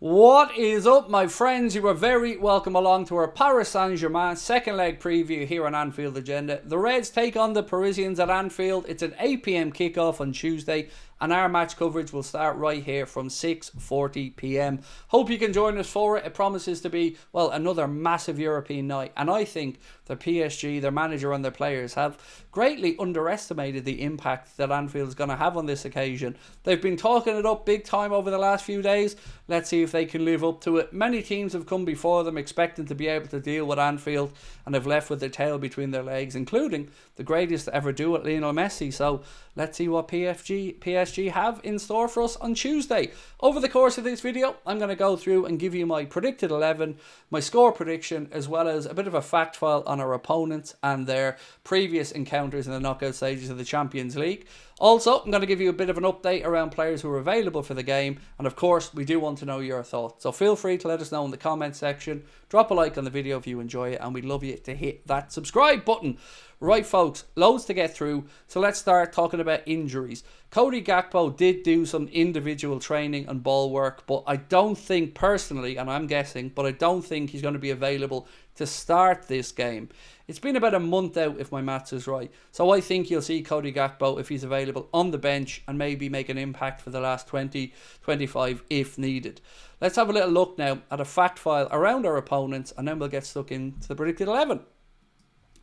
What is up, my friends? You are very welcome along to our Paris Saint-Germain second leg preview here on Anfield Agenda. The Reds take on the Parisians at Anfield. It's an 8 p.m. kickoff on Tuesday, and our match coverage will start right here from 6:40 p.m. Hope you can join us for it. It promises to be, well, another massive European night, and I think the PSG, their manager and their players have greatly underestimated the impact that Anfield is going to have on this occasion. They've been talking it up big time over the last few days. Let's see if they can live up to it. Many teams have come before them expecting to be able to deal with Anfield and have left with their tail between their legs, including the greatest to ever do it, Lionel Messi. So let's see what PSG have in store for us on Tuesday. Over the course of this video, I'm going to go through and give you my predicted 11, my score prediction, as well as a bit of a fact file on our opponents and their previous encounters in the knockout stages of the Champions League. Also, I'm going to give you a bit of an update around players who are available for the game, and of course, we do want to know your thoughts. So feel free to let us know in the comment section. Drop a like on the video if you enjoy it, and we'd love you to hit that subscribe button. Right, folks, loads to get through, so let's start talking about injuries. Cody Gakpo did do some individual training and ball work, but I don't think personally, and I'm guessing, but I don't think he's going to be available to start this game. It's been about a month out, if my maths is right, so I think you'll see Cody Gakpo, if he's available, on the bench and maybe make an impact for the last 20-25 if needed. Let's have a little look now at a fact file around our opponents, and then we'll get stuck into the predicted 11.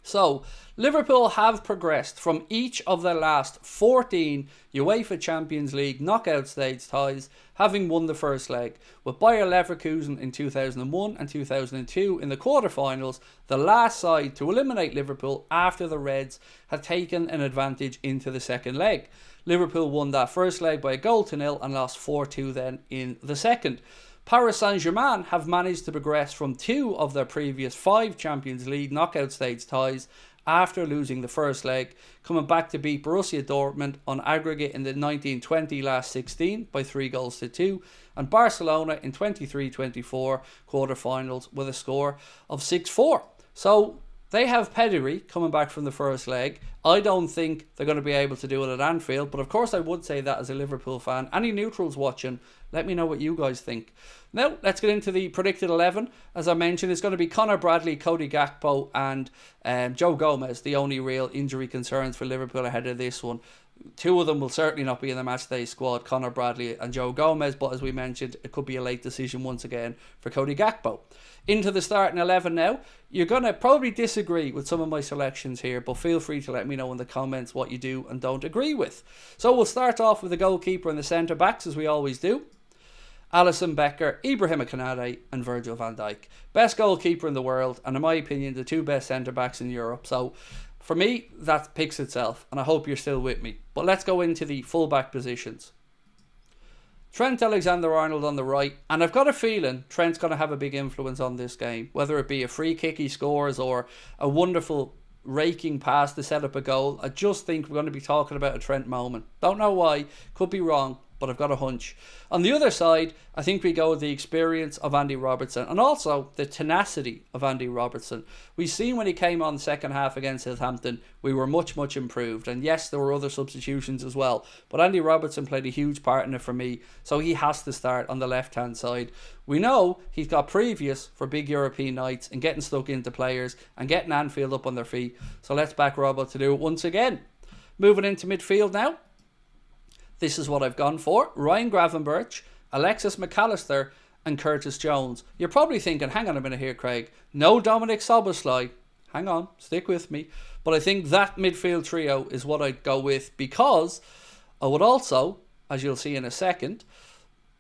So, Liverpool have progressed from each of their last 14 UEFA Champions League knockout stage ties, having won the first leg, with Bayer Leverkusen in 2001 and 2002 in the quarterfinals, the last side to eliminate Liverpool after the Reds had taken an advantage into the second leg. Liverpool won that first leg by a 0-0 and lost 4-2 then in the second. Paris Saint-Germain have managed to progress from 2 of their previous 5 Champions League knockout stage ties after losing the first leg, coming back to beat Borussia Dortmund on aggregate in the 19-20 last 16 by 3-2, and Barcelona in 23-24 quarterfinals with a score of 6-4. So they have pedigree coming back from the first leg. I don't think they're going to be able to do it at Anfield, but of course I would say that as a Liverpool fan. Any neutrals watching, let me know what you guys think. Now, let's get into the predicted 11. As I mentioned, it's going to be Conor Bradley, Cody Gakpo and Joe Gomez, the only real injury concerns for Liverpool ahead of this one. 2 of them will certainly not be in the matchday squad, Conor Bradley and Joe Gomez, but as we mentioned, it could be a late decision once again for Cody Gakpo. Into the starting 11 now. You're going to probably disagree with some of my selections here, but feel free to let me know in the comments what you do and don't agree with. So we'll start off with the goalkeeper and the centre-backs, as we always do. Alisson Becker, Ibrahima Konate and Virgil van Dijk. Best goalkeeper in the world, and in my opinion, the 2 best centre-backs in Europe. So for me, that picks itself, and I hope you're still with me. But let's go into the full-back positions. Trent Alexander-Arnold on the right, and I've got a feeling Trent's going to have a big influence on this game, whether it be a free kick he scores or a wonderful raking pass to set up a goal. I just think we're going to be talking about a Trent moment. Don't know why, could be wrong, but I've got a hunch. On the other side, I think we go with the experience of Andy Robertson and also the tenacity of Andy Robertson. We've seen when he came on the second half against Southampton, we were much improved. And yes, there were other substitutions as well, but Andy Robertson played a huge part in it for me, so he has to start on the left-hand side. We know he's got previous for big European nights and getting stuck into players and getting Anfield up on their feet, so let's back Robbo to do it once again. Moving into midfield now. This is what I've gone for. Ryan Gravenberch, Alexis McAllister and Curtis Jones. You're probably thinking, hang on a minute here, Craig. No Dominic Szoboszlai. Hang on, stick with me. But I think that midfield trio is what I'd go with, because I would also, as you'll see in a second,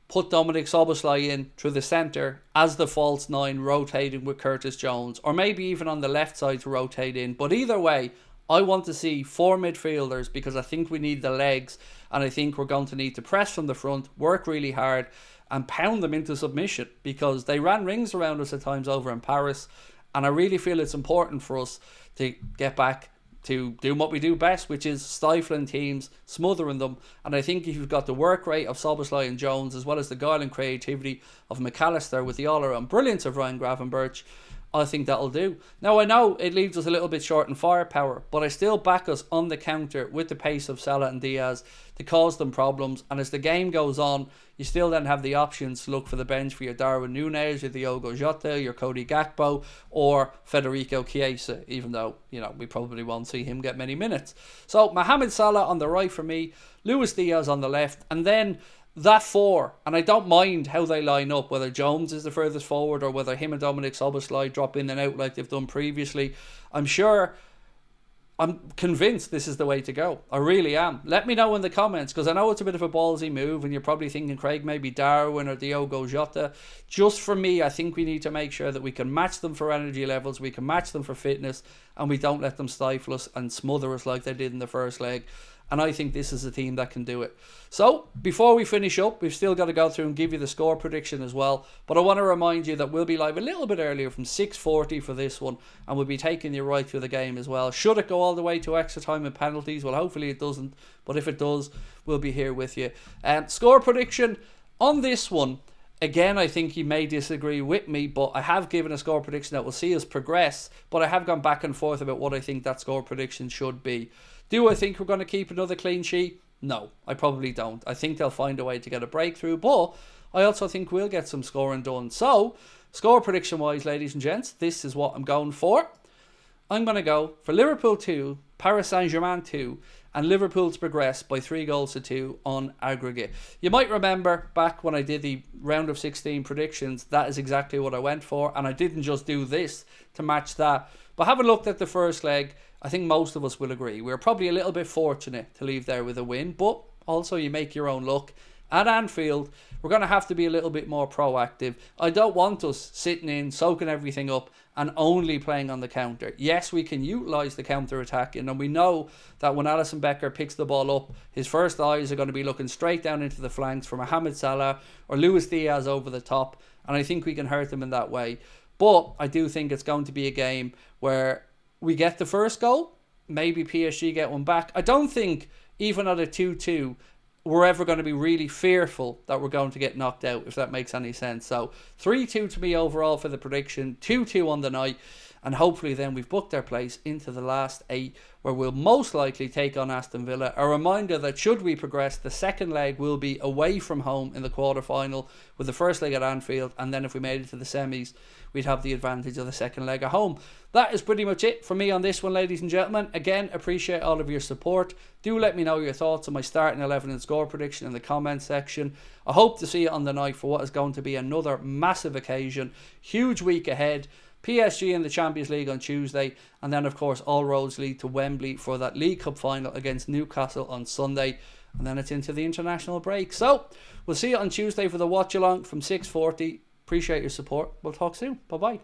put Dominic Szoboszlai in through the centre as the false 9, rotating with Curtis Jones. Or maybe even on the left side to rotate in. But either way, I want to see 4 midfielders, because I think we need the legs, and I think we're going to need to press from the front, work really hard and pound them into submission, because they ran rings around us at times over in Paris, and I really feel it's important for us to get back to doing what we do best, which is stifling teams, smothering them. And I think if you've got the work rate of Szoboszlai and Jones, as well as the guile and creativity of McAllister with the all-around brilliance of Ryan Gravenberch, I think that'll do. Now, I know it leaves us a little bit short in firepower, but I still back us on the counter with the pace of Salah and Diaz to cause them problems. And as the game goes on, you still then have the options to look for the bench for your Darwin Núñez, your Diogo Jota, your Cody Gakpo, or Federico Chiesa, even though, we probably won't see him get many minutes. So, Mohamed Salah on the right for me, Luis Diaz on the left, and then that four, and I don't mind how they line up, whether Jones is the furthest forward or whether him and Dominic Szoboszlai drop in and out like they've done previously. I'm convinced this is the way to go. I really am. Let me know in the comments, because I know it's a bit of a ballsy move and you're probably thinking, Craig, maybe Darwin or Diogo Jota. Just for me, I think we need to make sure that we can match them for energy levels, we can match them for fitness, and we don't let them stifle us and smother us like they did in the first leg. And I think this is a team that can do it. So, before we finish up, we've still got to go through and give you the score prediction as well. But I want to remind you that we'll be live a little bit earlier from 6:40 for this one. And we'll be taking you right through the game as well. Should it go all the way to extra time and penalties? Well, hopefully it doesn't. But if it does, we'll be here with you. Score prediction on this one. Again, I think you may disagree with me, but I have given a score prediction that will see us progress. But I have gone back and forth about what I think that score prediction should be. Do I think we're going to keep another clean sheet? No, I probably don't. I think they'll find a way to get a breakthrough, but I also think we'll get some scoring done. So, score prediction wise, ladies and gents, this is what I'm going for. I'm going to go for Liverpool 2, Paris Saint-Germain 2, and Liverpool to progress by 3-2 on aggregate. You might remember back when I did the round of 16 predictions, that is exactly what I went for, and I didn't just do this to match that. But having looked at the first leg, I think most of us will agree. We're probably a little bit fortunate to leave there with a win, but also you make your own luck. At Anfield, we're going to have to be a little bit more proactive. I don't want us sitting in, soaking everything up, and only playing on the counter. Yes, we can utilise the counter-attacking, and we know that when Alisson Becker picks the ball up, his first eyes are going to be looking straight down into the flanks for Mohamed Salah or Luis Diaz over the top, and I think we can hurt them in that way. But I do think it's going to be a game where we get the first goal, maybe PSG get one back. I don't think, even at a 2-2, we're ever going to be really fearful that we're going to get knocked out, if that makes any sense. So 3-2 to me overall for the prediction, 2-2 on the night, and hopefully then we've booked our place into the last 8, where we'll most likely take on Aston Villa. A reminder that should we progress, the second leg will be away from home in the quarter-final, with the first leg at Anfield, and then if we made it to the semis, we'd have the advantage of the second leg at home. That is pretty much it for me on this one, ladies and gentlemen. Again, appreciate all of your support. Do let me know your thoughts on my starting 11 and score prediction in the comments section. I hope to see you on the night for what is going to be another massive occasion. Huge week ahead. PSG in the Champions League on Tuesday, and then of course all roads lead to Wembley for that League Cup final against Newcastle on Sunday, and then it's into the international break. So we'll see you on Tuesday for the watch along from 6:40. Appreciate your support. We'll talk soon. Bye bye.